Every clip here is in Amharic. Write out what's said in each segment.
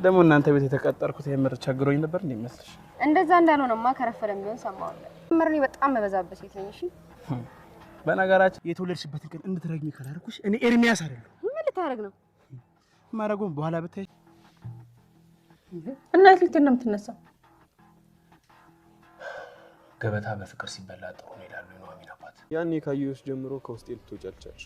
ደግሞ እናንተ ቤት የተቀጠርኩት የምር ቸግሮኝ ነበር እንደሚመስልሽ? እንደዛ እንዳልሆነማ ከረፈለም ቢሆን ሰማዋለሁ። ምርኔ በጣም መበዛበት ሴት ነኝ። እሺ በነገራችን የተወለድሽበትን ቀን እንድትረግሚ ካላልኩሽ እኔ ኤርሚያስ አይደለም። ምን ልታረግ ነው? ማረጉን በኋላ ብታይ እና ልትል ነው የምትነሳው? ገበታ በፍቅር ሲበላ ጥሩ ነው ይላሉ ኑሐሚን አባት። ያኔ ካየሁሽ ጀምሮ ከውስጤ ልትወጫጫጭ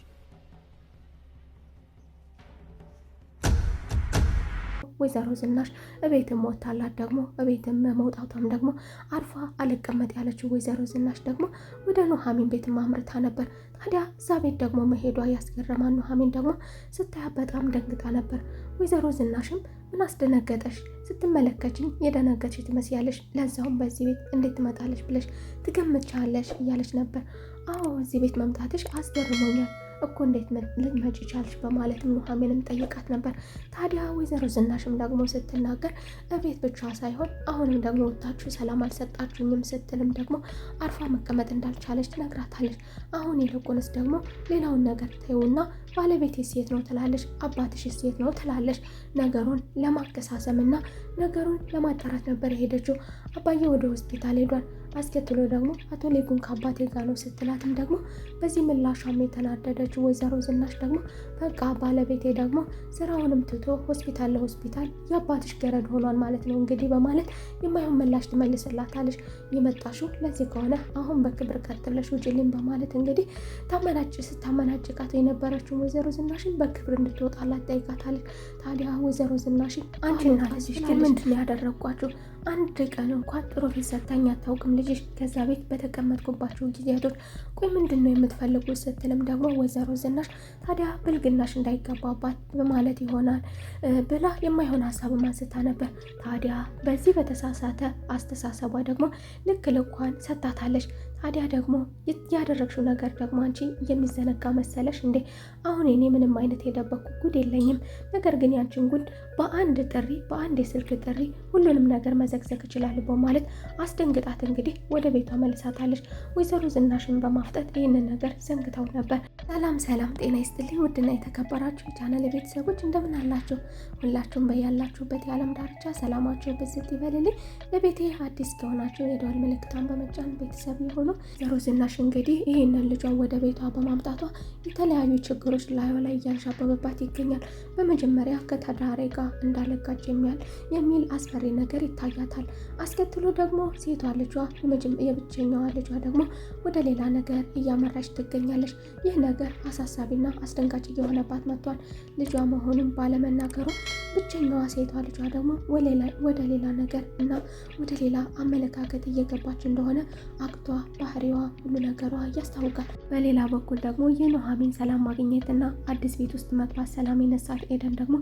ወይዘሮ ዝናሽ እቤትም ወጣላት ደግሞ እቤትም መውጣቷም ደግሞ አርፋ አልቀመጥ ያለችው ወይዘሮ ዝናሽ ደግሞ ወደ ኑሐሚን ቤት ማምርታ ነበር። ታዲያ እዛ ቤት ደግሞ መሄዷ ያስገረማን ኑሐሚን ደግሞ ስታያ በጣም ደንግጣ ነበር። ወይዘሮ ዝናሽም ምን አስደነገጠሽ? ስትመለከችኝ የደነገጥሽ ትመስያለሽ፣ ለዛውም በዚህ ቤት እንዴት ትመጣለሽ ብለሽ ትገምቻለሽ እያለች ነበር። አዎ እዚህ ቤት መምጣትሽ አስገርሞኛል እኮ እንዴት ልትመጪ ቻልሽ? በማለትም ኑሐሚንም ጠይቃት ነበር። ታዲያ ወይዘሮ ዝናሽም ደግሞ ስትናገር እቤት ብቻ ሳይሆን አሁንም ደግሞ ወጣችሁ ሰላም አልሰጣችሁኝም ስትልም ደግሞ አርፋ መቀመጥ እንዳልቻለች ትነግራታለች። አሁን ይልቁንስ ደግሞ ሌላውን ነገር ተይውና ባለቤቴ ሴት ነው ትላለች፣ አባትሽ ሴት ነው ትላለች። ነገሩን ለማከሳሰምና ነገሩን ለማጣራት ነበር የሄደችው። አባዬ ወደ ሆስፒታል ሄዷል፣ አስከትሎ ደግሞ አቶ ሌጉን ከአባቴ ጋር ነው ስትላትም ደግሞ በዚህ ምላሿም የተናደደችው ወይዘሮ ዝናሽ ደግሞ በቃ ባለቤቴ ደግሞ ስራውንም ትቶ ሆስፒታል ለሆስፒታል የአባትሽ ገረድ ሆኗል ማለት ነው እንግዲህ በማለት የማይሆን ምላሽ ትመልስላታለች። የመጣሽው ለዚህ ከሆነ አሁን በክብር ቀጥ ብለሽ ውጪልኝ በማለት እንግዲህ ስታመናጭቃት የነበረችው ወይዘሮ ዝናሽን በክብር እንድትወጣላት ጠይቃታለች። ታዲያ ወይዘሮ ዝናሽን አንቺና ልጅሽ ግን ምንድን ያደረጓችሁ? አንድ ቀን እንኳን ጥሩ ፊት ሰጥታኝ አታውቅም ልጅሽ ከዛ ቤት በተቀመጥኩባቸው ጊዜያቶች። ቆይ ምንድን ነው የምትፈልጉት? ስትልም ደግሞ ወይዘሮ ዝናሽ ታዲያ ብልግናሽ እንዳይገባባት በማለት ይሆናል ብላ የማይሆን ሀሳብ አንስታ ነበር። ታዲያ በዚህ በተሳሳተ አስተሳሰቧ ደግሞ ልክ ልኳን ሰጥታታለች። ታዲያ ደግሞ ያደረግሽው ነገር ደግሞ አንቺ የሚዘነጋ መሰለሽ እንዴ? አሁን እኔ ምንም አይነት የደበኩ ጉድ የለኝም። ነገር ግን ያንቺን ጉድ በአንድ የስልክ ጥሪ ሁሉንም ነገር መዘግዘግ እችላለሁ በማለት አስደንግጣት እንግዲህ ወደ ቤቷ መልሳታለች። ወይዘሮ ዝናሽን በማፍጠጥ ይህንን ነገር ዘንግተው ነበር። ሰላም ጤና ይስጥልኝ ውድና የተከበራችሁ የቻናል ቤተሰቦች እንደምን አላችሁ? ሁላችሁም በያላችሁበት የዓለም ዳርቻ ሰላማችሁ ብዝት ይበልልኝ። ለቤቴ አዲስ ከሆናችሁ የደወል ምልክቷን በመጫን ቤተሰብ ይሁኑ። ወይዘሮ ዝናሽ እንግዲህ ይህንን ልጇን ወደ ቤቷ በማምጣቷ የተለያዩ ችግሮች ላዩ ላይ እያንዣበበባት ይገኛል። በመጀመሪያ ከተዳሬ ጋር እንዳለጋች የሚል አስፈሪ ነገር ይታያታል። አስከትሎ ደግሞ ሴቷ ልጇ የብቸኛዋ ልጇ ደግሞ ወደ ሌላ ነገር እያመራች ትገኛለች። ይህ ነገር አሳሳቢና አስደንጋጭ እየሆነባት መጥቷል። ልጇ መሆኑን ባለመናገሩ ብቸኛዋ ሴቷ ልጇ ደግሞ ወደ ሌላ ነገር እና ወደ ሌላ አመለካከት እየገባች እንደሆነ አክቷ፣ ባህሪዋ፣ ሁሉ ነገሯ ያስታውቃል። በሌላ በኩል ደግሞ የኑሐሚን ሰላም ማግኘትና አዲስ ቤት ውስጥ መግባት ሰላም የነሳት ኤደን ደግሞ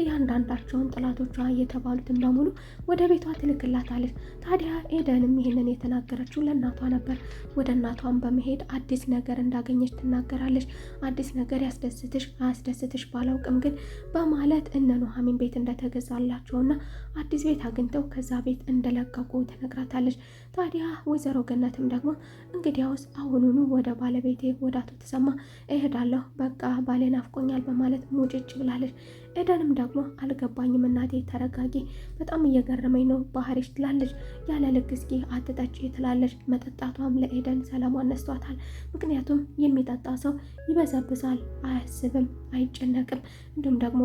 እያንዳንዳቸውን ጥላቶቿ እየተባሉትን በሙሉ ወደ ቤቷ ትልክላታለች። ታዲያ ኤደንም ይህንን የተናገረችው ለእናቷ ነበር። ወደ እናቷን በመሄድ አዲስ ነገር እንዳገኘች ትናገራለች። አዲስ ነገር ያስደስትሽ አያስደስትሽ ባላውቅም ግን በማለት እነ ኑሐሚን ቤት እንደተገዛላቸውና አዲስ ቤት አግኝተው ከዛ ቤት እንደለቀቁ ትነግራታለች። ታዲያ ወይዘሮ ገነትም ደግሞ እንግዲያውስ አሁኑኑ ወደ ባለቤቴ ወደ አቶ ተሰማ እሄዳለሁ፣ በቃ ባሌ ናፍቆኛል በማለት ሙጭጭ ብላለች። ኤደንም ደግሞ አልገባኝም እናቴ ተረጋጊ፣ በጣም እየገረመኝ ነው ባህሪሽ ትላለች። ያለ ልክ እስኪ አትጠጪ ትላለች። መጠጣቷም ለኤደን ሰላሟን ነስቷታል። ምክንያቱም የሚጠጣ ሰው ይበዘብዛል፣ አያስብም፣ አይጨነቅም። እንዲሁም ደግሞ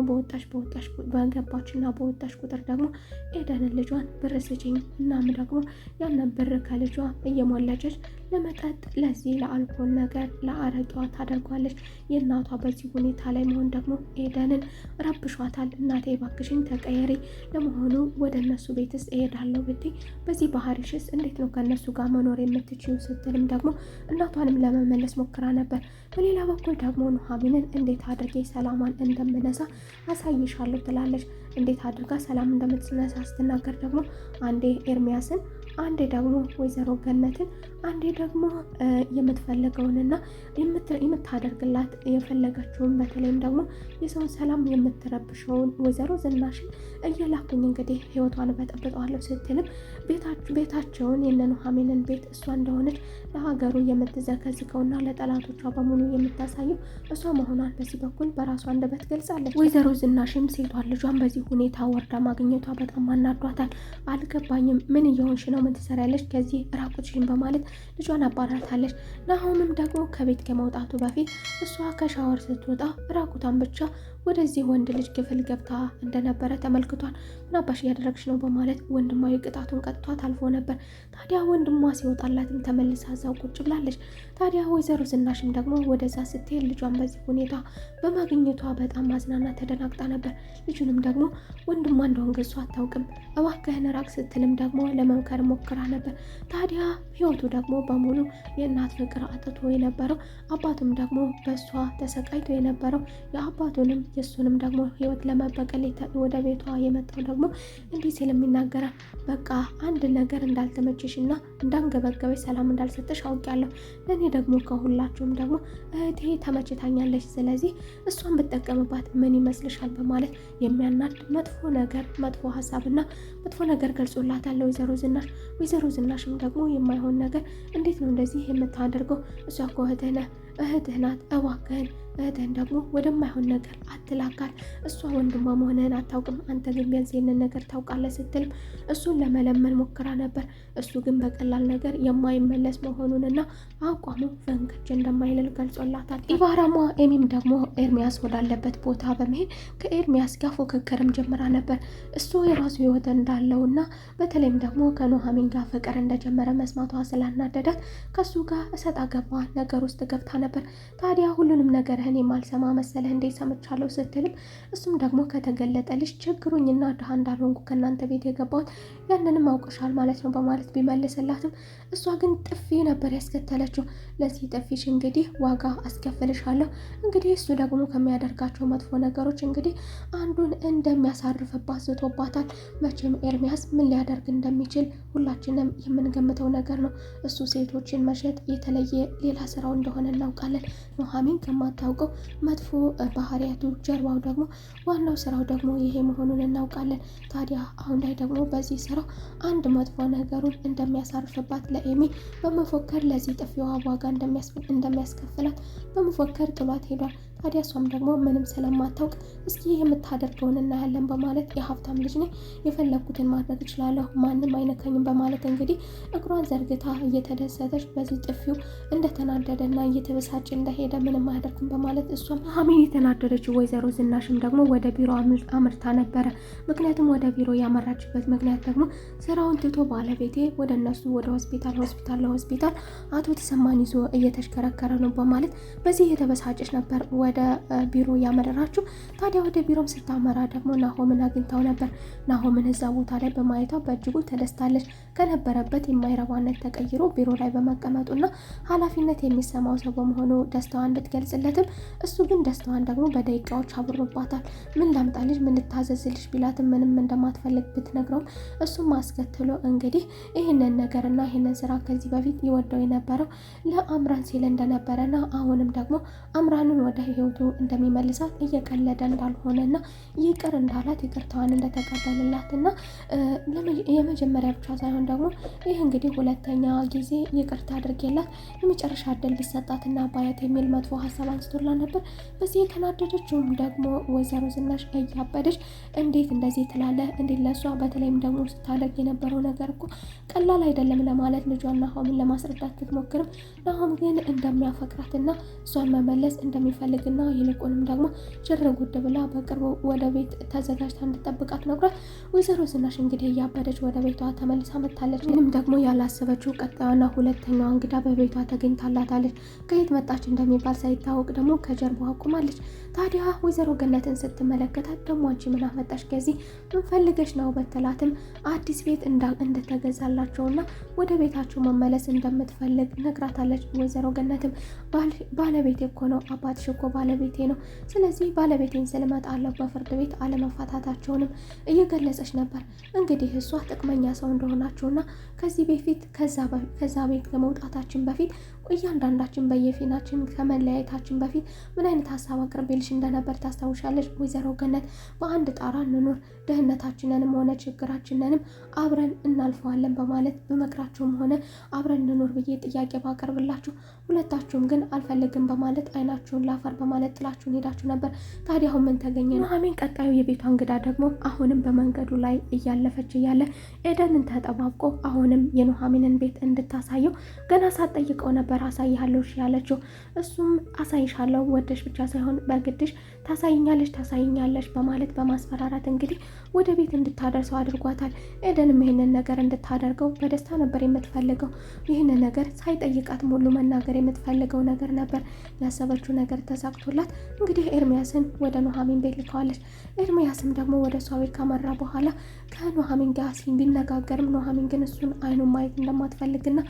በገባችና በወጣች ቁጥር ደግሞ ኤደንን ልጇን ብር ስጪኝ እናም ደግሞ ያንን ብር ከልጇ እየሞለጨች ለመጠጥ ለዚህ ለአልኮል ነገር ለአረቂዋ ታደርጓለች። የእናቷ በዚህ ሁኔታ ላይ መሆን ደግሞ ኤደንን ረብሿታል። እናቴ ባክሽኝ ተቀየሪ፣ ለመሆኑ ወደ እነሱ ቤትስ እሄዳለሁ ብትይ በዚህ ባህሪሽስ እንዴት ነው ከእነሱ ጋር መኖር የምትችይው? ስትልም ደግሞ እናቷንም ለመመለስ ሞክራ ነበር። በሌላ በኩል ደግሞ ኑሐሚንን እንዴት አድርጌ ሰላሟን እንደምነሳ አሳይሻለሁ ትላለች። እንዴት አድርጋ ሰላም እንደምትነሳ ስትናገር ደግሞ አንዴ ኤርሚያስን አንዴ ደግሞ ወይዘሮ ገነትን አንዴ ደግሞ የምትፈልገውንና የምታደርግላት የፈለገችውን በተለይም ደግሞ የሰውን ሰላም የምትረብሸውን ወይዘሮ ዝናሽን እየላኩኝ እንግዲህ ህይወቷን በጠብጠዋለሁ ስትልም ቤታቸውን የኑሐሚንን ቤት እሷ እንደሆነች ለሀገሩ የምትዘከዝቀውና ለጠላቶቿ በሙሉ የምታሳየው እሷ መሆኗን በዚህ በኩል በራሷ አንደበት ገልጻለች። ወይዘሮ ዝናሽም ሴቷን ልጇን በዚህ ሁኔታ ወርዳ ማግኘቷ በጣም አናዷታል። አልገባኝም፣ ምን እየሆንሽ ነው? ምን ትሰሪያለሽ? ከዚህ ራቁትሽን በማለት ልጇን አባራታለች። ናሆምም ደግሞ ከቤት ከመውጣቱ በፊት እሷ ከሻወር ስትወጣ ራቁቷን ብቻ ወደዚህ ወንድ ልጅ ክፍል ገብታ እንደነበረ ተመልክቷል። ምን አባሽ እያደረግሽ ነው? በማለት ወንድማዊ ቅጣቱን ቀጥቷት አልፎ ነበር። ታዲያ ወንድሟ ሲወጣላትም ተመልሳ እዛው ቁጭ ብላለች። ታዲያ ወይዘሮ ዝናሽም ደግሞ ወደዛ ስትሄድ ልጇን በዚህ ሁኔታ በማግኘቷ በጣም ማዝናና ተደናግጣ ነበር። ልጁንም ደግሞ ወንድሟ እንደሆነ ገጹ አታውቅም፣ እባክህን ራቅ ስትልም ደግሞ ለመምከር ሞክራ ነበር። ታዲያ ህይወቱ ደግሞ በሙሉ የእናት ፍቅር አጥቶ የነበረው አባቱም ደግሞ በእሷ ተሰቃይቶ የነበረው የአባቱንም የሱንም ደግሞ ህይወት ለመበቀል ወደ ቤቷ የመጣው ደግሞ እንዲህ ሲል የሚናገራል። በቃ አንድ ነገር እንዳልተመቸሽና እንዳንገበገበች ሰላም እንዳልሰጠሽ አውቃለሁ። ለእኔ ደግሞ ከሁላችሁም ደግሞ እህቴ ተመችታኛለች። ስለዚህ እሷን ብጠቀምባት ምን ይመስልሻል? በማለት የሚያናድ መጥፎ ሀሳብና መጥፎ ነገር ገልጾላታል ወይዘሮ ዝናሽ። ወይዘሮ ዝናሽም ደግሞ የማይሆን ነገር እንዴት ነው እንደዚህ የምታደርገው? እሷ እኮ እህትህ ናት፣ እባክህን እህትህን ደግሞ ወደማይሆን ነገር አትላካል። እሷ ወንድሟ መሆንህን አታውቅም፣ አንተ ግን ቢያንስ ይህንን ነገር ታውቃለህ ስትልም እሱን ለመለመን ሞክራ ነበር። እሱ ግን በቀላል ነገር የማይመለስ መሆኑንና አቋሙ ፈንከች እንደማይልል ገልጾላታል። ኢባራሟ ኤሚም ደግሞ ኤርሚያስ ወዳለበት ቦታ በመሄድ ከኤርሚያስ ጋር ፉክክርም ጀምራ ነበር። እሱ የራሱ ህይወት እንዳለውና በተለይም ደግሞ ከኑሐሚን ጋር ፍቅር እንደጀመረ መስማቷ ስላናደዳት ከሱ ጋር እሰጥ አገባ ነገር ውስጥ ገብታ ነበር። ታዲያ ሁሉንም ነገር እኔ ማልሰማ መሰለህ እንዴ? ሰምቻለሁ ስትልም እሱም ደግሞ ከተገለጠልሽ ችግሩኝና ድሃ እንዳልሆንኩ ከእናንተ ቤት የገባሁት ያንንም አውቀሻል ማለት ነው በማለት ቢመልስላትም እሷ ግን ጥፊ ነበር ያስከተለችው። ለዚህ ጥፊሽ እንግዲህ ዋጋ አስከፍልሻለሁ። እንግዲህ እሱ ደግሞ ከሚያደርጋቸው መጥፎ ነገሮች እንግዲህ አንዱን እንደሚያሳርፍባት ዝቶባታል። መቼም ኤርሚያስ ምን ሊያደርግ እንደሚችል ሁላችንም የምንገምተው ነገር ነው። እሱ ሴቶችን መሸጥ የተለየ ሌላ ስራው እንደሆነ እናውቃለን። ኑሐሚን ከማታውቀው መጥፎ ባህሪያቱ ጀርባው ደግሞ ዋናው ስራው ደግሞ ይሄ መሆኑን እናውቃለን። ታዲያ አሁን ላይ ደግሞ በዚህ ስራው አንድ መጥፎ ነገሩን እንደሚያሳርፍባት ለኤሚ በመፎከር ለዚህ ጥፊዋ ዋጋ እንደሚያስከፍላት በመፎከር ጥሏት ሄዷል። ታዲያ እሷም ደግሞ ምንም ስለማታውቅ እስኪ የምታደርገውን እናያለን በማለት የሀብታም ልጅ ነኝ፣ የፈለግኩትን ማድረግ እችላለሁ፣ ማንም አይነካኝም በማለት እንግዲህ እግሯን ዘርግታ እየተደሰተች በዚህ ጥፊው እንደተናደደና እየተበሳጨ እንደሄደ ምንም አያደርግም በማለት እሷም ኑሐሚን የተናደደችው ወይዘሮ ዝናሽም ደግሞ ወደ ቢሮ አምርታ ነበረ። ምክንያቱም ወደ ቢሮ ያመራችበት ምክንያት ደግሞ ስራውን ትቶ ባለቤቴ ወደ እነሱ ወደ ሆስፒታል ለሆስፒታል አቶ ተሰማን ይዞ እየተሽከረከረ ነው በማለት በዚህ የተበሳጨች ነበር ወደ ቢሮ ያመራችው። ታዲያ ወደ ቢሮም ስታመራ ደግሞ ናሆምን አግኝታው ነበር። ናሆምን እዛ ቦታ ላይ በማየቷ በእጅጉ ተደስታለች። ከነበረበት የማይረባነት ተቀይሮ ቢሮ ላይ በመቀመጡና ኃላፊነት የሚሰማው ሰው በመሆኑ ደስታዋን ብትገልጽለትም እሱ ግን ደስታዋን ደግሞ በደቂቃዎች አብሮባታል። ምን ላምጣልሽ፣ ምን ልታዘዝልሽ ቢላትም ምንም እንደማትፈልግ ብትነግረውም እሱም አስከትሎ እንግዲህ ይህንን ነገርና ይህንን ስራ ከዚህ በፊት ይወደው የነበረው ለአምራን ሲል እንደነበረና አሁንም ደግሞ አምራንን ወደ ህይወቱ እንደሚመልሳት እየቀለደ እንዳልሆነና ይቅር እንዳላት ይቅርታዋን እንደተቀበልላትና የመጀመሪያ ብቻ ሳይሆን ደግሞ ይህ እንግዲህ ሁለተኛ ጊዜ ይቅርታ አድርጌላት የመጨረሻ እድል ቢሰጣትና ባያት የሚል መጥፎ ሀሳብ አንስቶላት ነበር። በዚህ የተናደደችውም ደግሞ ወይዘሮ ዝናሽ እያበደች እንዴት እንደዚህ ትላለህ? እንዴት ለሷ በተለይም ደግሞ ስታደርግ የነበረው ነገር እኮ ቀላል አይደለም ለማለት ልጇን ናሆምን ለማስረዳት ብትሞክርም ናሆም ግን እንደሚያፈቅራትና እሷን መመለስ እንደሚፈልግና ይልቁንም ደግሞ ጭር ጉድ ብላ በቅርቡ ወደ ቤት ተዘጋጅታ እንድጠብቃት ነግሯት ወይዘሮ ዝናሽ እንግዲህ እያበደች ወደ ቤቷ ተመልሳ መጥታለች። ይህም ደግሞ ያላሰበችው ቀጣዩና ሁለተኛዋ እንግዳ በቤቷ ተገኝታላታለች። ከየት መጣች እንደሚባል ሳይታወቅ ደግሞ ከጀርባዋ ቆማለች። ታዲያ ወይዘሮ ገነትን ስትመለከታት ደግሞ አንቺ ምን አመጣሽ ከዚህ ምን ፈልገሽ ነው በተላትም አዲስ ቤት እንደተገዛላቸውና ወደ ቤታቸው መመለስ እንደምትፈልግ ነግራታለች። ወይዘሮ ገነትም ባለቤት እኮ ነው አባትሽ እኮ ባለቤቴ ነው። ስለዚህ ባለቤቴን ስለመጣለሁ በፍርድ ቤት አለመፋታታቸውንም እየገለጸች ነበር። እንግዲህ እሷ ጥቅመኛ ሰው እንደሆናቸውና ከዚህ በፊት ከዛ ቤት ከመውጣታችን በፊት እያንዳንዳችን በየፊናችን ከመለያየታችን በፊት ምን አይነት ሀሳብ አቅርቤልሽ እንደነበር ታስታውሻለች? ወይዘሮ ገነት በአንድ ጣራ እንኑር፣ ድህነታችንንም ሆነ ችግራችንንም አብረን እናልፈዋለን በማለት በመክራችሁም ሆነ አብረን እንኑር ብዬ ጥያቄ ባቀርብላችሁ ሁለታችሁም ግን አልፈልግም በማለት አይናችሁን ላፈር በማለት ጥላችሁን ሄዳችሁ ነበር። ታዲያ አሁን ምን ተገኘ? ኑሐሚን ቀጣዩ የቤቷ እንግዳ ደግሞ አሁንም በመንገዱ ላይ እያለፈች እያለ ኤደንን ተጠባብቆ አሁንም የኑሐሚንን ቤት እንድታሳየው ገና ሳትጠይቀው ነበር አሳይሃለሁ ያለችው። እሱም አሳይሻለሁ ወደሽ ብቻ ሳይሆን በግድሽ ታሳይኛለሽ በማለት በማስፈራራት እንግዲህ ወደ ቤት እንድታደርሰው አድርጓታል። ኤደንም ይህንን ነገር እንድታደርገው በደስታ ነበር የምትፈልገው። ይህንን ነገር ሳይጠይቃት ሙሉ መናገር የምትፈልገው ነገር ነበር። ያሰበችው ነገር ተሳክቶላት እንግዲህ ኤርሚያስን ወደ ኑሐሚን ቤት ልከዋለች። ኤርሚያስም ደግሞ ወደ እሷ ቤት ካመራ በኋላ ከኑሐሚን ጋር ቢነጋገርም ኑሐሚን ግን እሱን አይኑን ማየት እንደማትፈልግና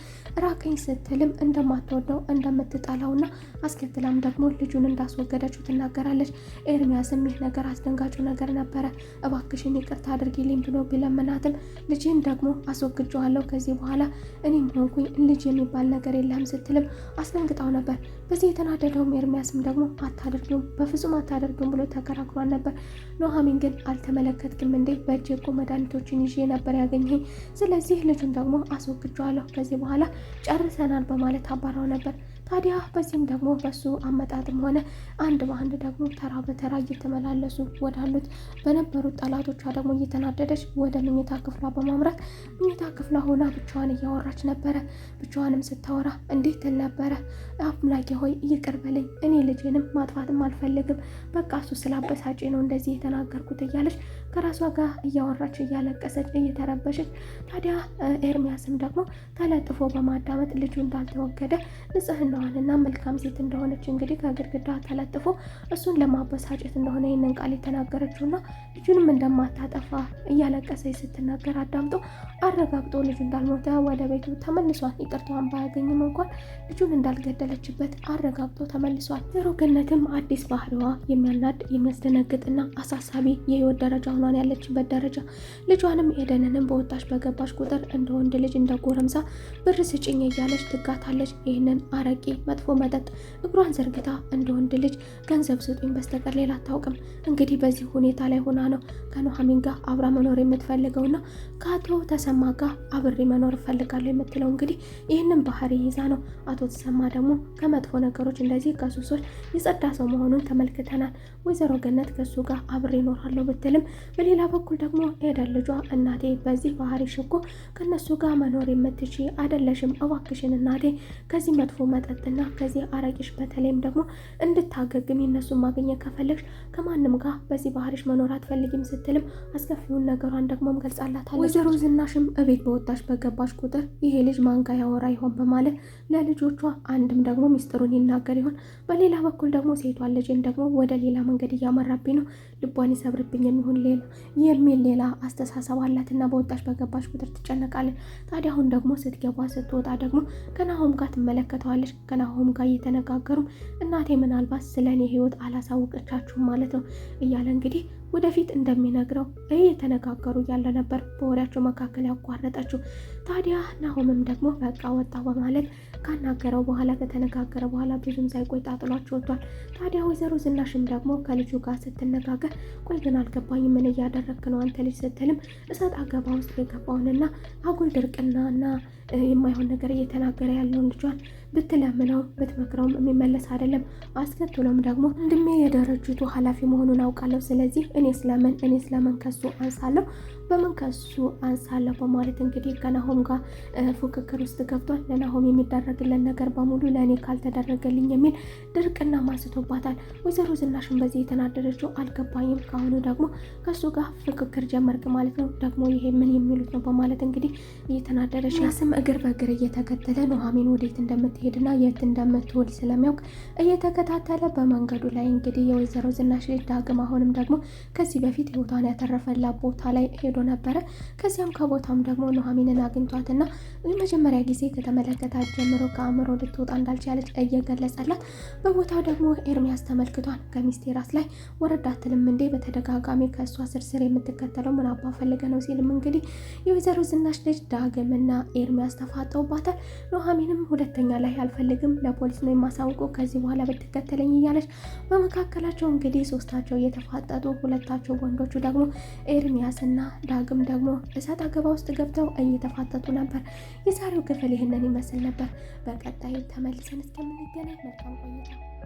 ራቀኝ ስትልም እንደማትወደው እንደምትጠላውና አስከትላም ደግሞ ልጁን እንዳስወገደችው ትናገራለች። ኤርሚያስም ይህ ነገር አስደንጋጩ ነገር ነበረ። እባክሽን ይቅርታ አድርጊልኝ ብሎ ቢለምናትም ልጅን ደግሞ አስወግጀዋለሁ ከዚህ በኋላ እኔም ሆንኩኝ ልጅ የሚባል ነገር የለም ስትልም አስደንግጣው ነበር። በዚህ የተናደደውም ኤርሚያስም ደግሞ አታደርጊውም፣ በፍጹም አታደርጊውም ብሎ ተከራክሯን ነበር። ኑሐሚን ግን አልተመለከትክም እንዴ? በእጅ እኮ መድኃኒቶችን ይዤ ነበር ያገኘኝ። ስለዚህ ልጁን ደግሞ አስወግጀዋለሁ ከዚህ በኋላ ጨርሰናል በማለት አባራው ነበር። ታዲያ በዚህም ደግሞ በሱ አመጣጥም ሆነ አንድ በአንድ ደግሞ ተራ በተራ እየተመላለሱ ወዳሉት በነበሩት ጠላቶቿ ደግሞ እየተናደደች ወደ መኝታ ክፍሏ በማምራት መኝታ ክፍሏ ሆና ብቻዋን እያወራች ነበረ። ብቻዋንም ስታወራ እንዴት ትል ነበረ? አምላኬ ሆይ ይቅር በለኝ፣ እኔ ልጄንም ማጥፋትም አልፈልግም፣ በቃ እሱ ስላበሳጭ ነው እንደዚህ የተናገርኩት እያለች ከራሷ ጋር እያወራች እያለቀሰች እየተረበሸች። ታዲያ ኤርሚያስም ደግሞ ተለጥፎ በማዳመጥ ልጁ እንዳልተወገደ ንጽህናዋንና መልካም ሴት እንደሆነች እንግዲህ ከግድግዳ ተለጥፎ እሱን ለማበሳጨት እንደሆነ ይህንን ቃል የተናገረችውና ልጁንም እንደማታጠፋ እያለቀሰች ስትናገር አዳምጦ አረጋግጦ ልጁ እንዳልሞተ ወደ ቤቱ ተመልሷል። ይቅርታዋን ባያገኝም እንኳን ልጁን እንዳልገደለችበት አረጋግጦ ተመልሷል። ወይዘሮ ገነትም አዲስ ባህሪዋ የሚያናድ የሚያስደነግጥና አሳሳቢ የህይወት ደረጃ ሆኗን ያለችበት ደረጃ ልጇንም ኤደንንም በወጣች በገባች ቁጥር እንደ ወንድ ልጅ እንደ ጎረምሳ ብር ስጭኝ እያለች ትጋታለች። ይህንን አረቄ መጥፎ መጠጥ እግሯን ዘርግታ እንደ ወንድ ልጅ ገንዘብ ስጡኝ በስተቀር ሌላ አታውቅም። እንግዲህ በዚህ ሁኔታ ላይ ሆና ነው ከኑሐሚን ጋር አብራ መኖር የምትፈልገውና ከአቶ ተሰማ ጋር አብሬ መኖር እፈልጋለሁ የምትለው እንግዲህ ይህንን ባህሪ ይዛ ነው። አቶ ተሰማ ደግሞ ከመጥፎ ነገሮች እንደዚህ ከሱሶች የጸዳ ሰው መሆኑን ተመልክተናል። ወይዘሮ ገነት ከሱ ጋር አብሬ እኖራለሁ ብትልም በሌላ በኩል ደግሞ ኤደን ልጇ እናቴ በዚህ ባህሪ ሽኮ ከነሱ ጋር መኖር የምትች አይደለሽም፣ እባክሽን እናቴ ከዚህ መጥፎ መጠጥና ከዚህ አረቂሽ በተለይም ደግሞ እንድታገግም የነሱን ማግኘት ከፈለግሽ ከማንም ጋር በዚህ ባህሪሽ መኖር አትፈልጊም ስትልም አስከፊውን ነገሯን ደግሞ ገልጻላታለች። ወይዘሮ ዝናሽም እቤት በወጣች በገባች ቁጥር ይሄ ልጅ ማን ጋር ያወራ ይሆን በማለት ለልጆቿ አንድም ደግሞ ሚስጥሩን ይናገር ይሆን፣ በሌላ በኩል ደግሞ ሴቷን ልጅን ደግሞ ወደ ሌላ መንገድ እያመራብኝ ነው፣ ልቧን ይሰብርብኝ የሚሆን የሚል ሌላ አስተሳሰብ አላትና በወጣች በገባች ቁጥር ትጨነቃለች። ታዲያ አሁን ደግሞ ስትገባ ስትወጣ ደግሞ ከናሆም ጋር ትመለከተዋለች። ከናሆም ጋር እየተነጋገሩ እናቴ ምናልባት ስለ እኔ ህይወት አላሳወቀቻችሁም ማለት ነው እያለ እንግዲህ ወደፊት እንደሚነግረው እየተነጋገሩ ያለ ነበር በወሬያቸው መካከል ያቋረጠችው። ታዲያ ናሆምም ደግሞ በቃ ወጣ በማለት ካናገረው በኋላ ከተነጋገረ በኋላ ብዙም ሳይቆይ ጣጥሏቸው ወጥቷል። ታዲያ ወይዘሮ ዝናሽም ደግሞ ከልጁ ጋር ስትነጋገር ቆይ ግን አልገባኝም ምን እያደረግክ ነው አንተ ልጅ ስትልም እሳት አገባ ውስጥ የገባውንና አጉል ድርቅናና የማይሆን ነገር እየተናገረ ያለውን ልጇን ብትለምነው ብትመክረውም የሚመለስ አይደለም። አስከትሎም ደግሞ ወንድሜ የድርጅቱ ኃላፊ መሆኑን አውቃለሁ፣ ስለዚህ እኔ ስለምን ከሱ አንሳለሁ በምን ከሱ አንሳለሁ በማለት እንግዲህ ከናሆም ጋር ፉክክር ውስጥ ገብቷል። ለናሆም የሚደረግለን ነገር በሙሉ ለእኔ ካልተደረገልኝ የሚል ድርቅና ማስቶባታል። ወይዘሮ ዝናሽን በዚህ የተናደደችው አልገባኝም፣ ካሁኑ ደግሞ ከሱ ጋር ፍክክር ጀመርክ ማለት ነው፣ ደግሞ ይሄ ምን የሚሉት ነው በማለት እንግዲህ እየተናደደች ያስም እግር በእግር እየተከተለ ኑሐሚን ወዴት እንደምትሄድና የት እንደምትውል ስለሚያውቅ እየተከታተለ በመንገዱ ላይ እንግዲህ የወይዘሮ ዝናሽ ዳግም አሁንም ደግሞ ከዚህ በፊት ህይወቷን ያተረፈላት ቦታ ላይ ሄዶ ነበረ። ከዚያም ከቦታውም ደግሞ ኑሐሚንን አግኝቷትና የመጀመሪያ ጊዜ ከተመለከታት ጀምሮ ከአእምሮ ልትወጣ እንዳልቻለች እየገለጸላት፣ በቦታው ደግሞ ኤርሚያስ ተመልክቷል። ከሚስቴ ራስ ላይ ወረዳ አትልም እንዴ? በተደጋጋሚ ከእሷ ስርስር የምትከተለው ምን አባ ፈልገ ነው ሲልም እንግዲህ የወይዘሮ ዝናሽ ልጅ ዳግምና ኤርሚያስ ተፋጠውባታል። ኑሐሚንም ሁለተኛ ላይ አልፈልግም፣ ለፖሊስ ነው የማሳውቀው ከዚህ በኋላ ብትከተለኝ እያለች በመካከላቸው እንግዲህ ሶስታቸው እየተፋጠጡ፣ ሁለታቸው ወንዶቹ ደግሞ ኤርሚያስና ዳግም ደግሞ እሰጥ አገባ ውስጥ ገብተው እየተፋጠጡ ነበር። የዛሬው ክፍል ይህንን ይመስል ነበር። በቀጣይ ተመልሰን እስከምንገናኝ መልካም ቆይታ